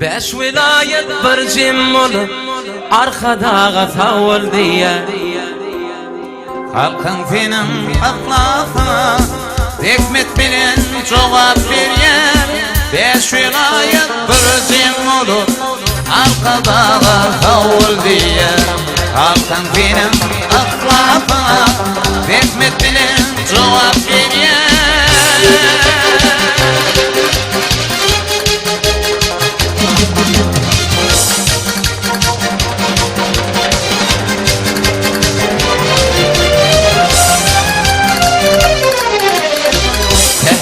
Beş vilayet bir cem olup arkadağa savul diye Halkın senin aklafına hikmet bilen cevap berýär. Beş vilayet bir cem olup arkadağa savul diýär. Halkın senin aklafına hikmet bilen cevap berýär.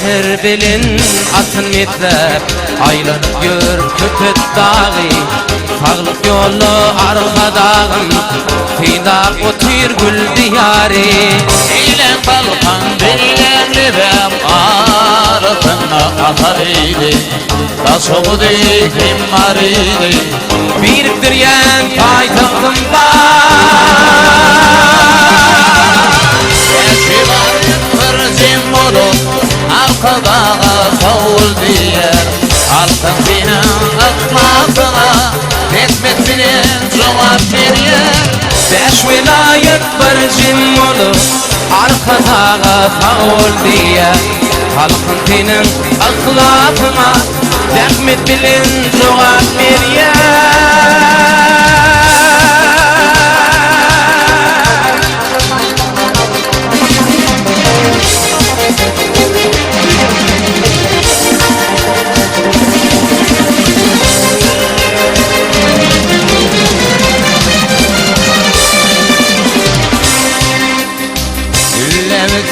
Her bilin atın yetlep aylanıp gör köpet dağı Sağlık yolu arka dağın Fida otur gül diyarı Eylem balkan belirli ben arasına akarıydı Taşoğu diklim marıydı Biriktiryen paytahtım var Eşivarın hırcım olup arkadağa savul diyer Halkın senin aklafına hikmet bilen cevap berýär. Beş vilayet bir cem olup arkadağa savul diye Halkın senin aklafına hikmet bilen cevap berýär.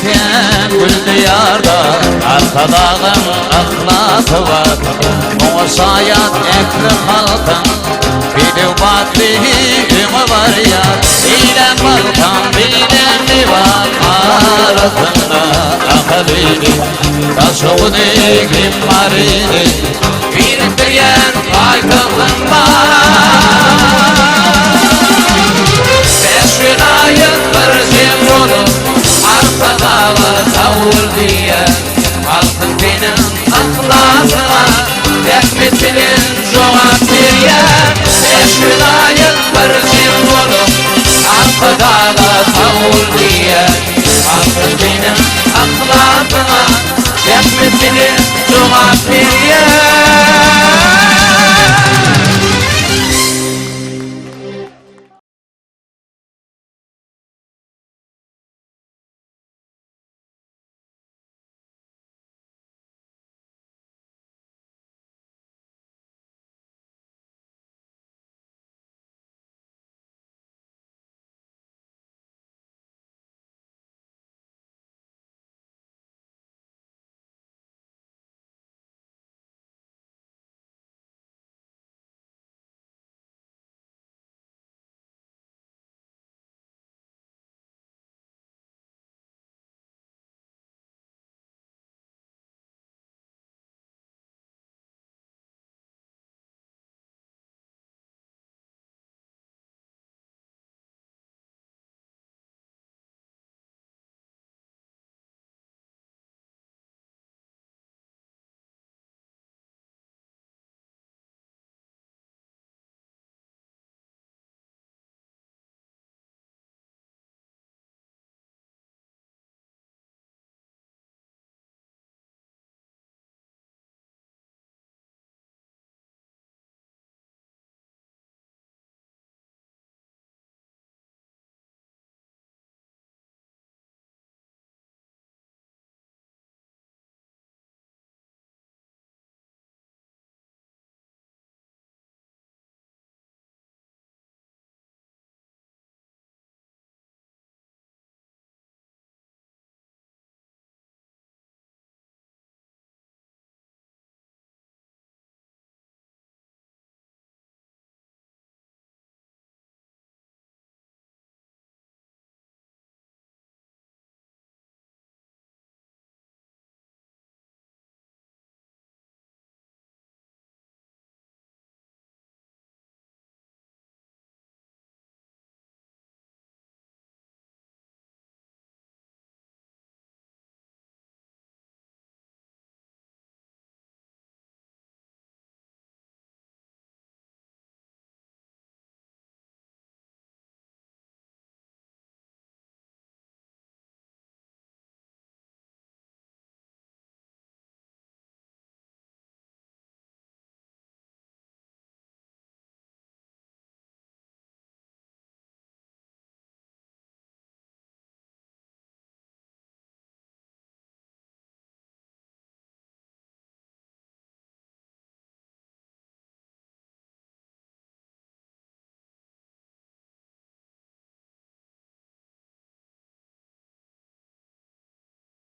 Sen gül diyarda arka dağın ahlakı var O şayat ekli halkın bir batliği var ya İlem balkan bilenli var arasında akılıydı Taşoğu diklim marıydı biriktiryen paytahtın var Beş vilayet bir cem olup arkadağa savul diye Halkın senin ahlakına hikmet bilen cevap berýär. Beş vilayet bir cem olup arkadağa savul diye Halkın senin ahlakına hikmet bilen cevap berýär.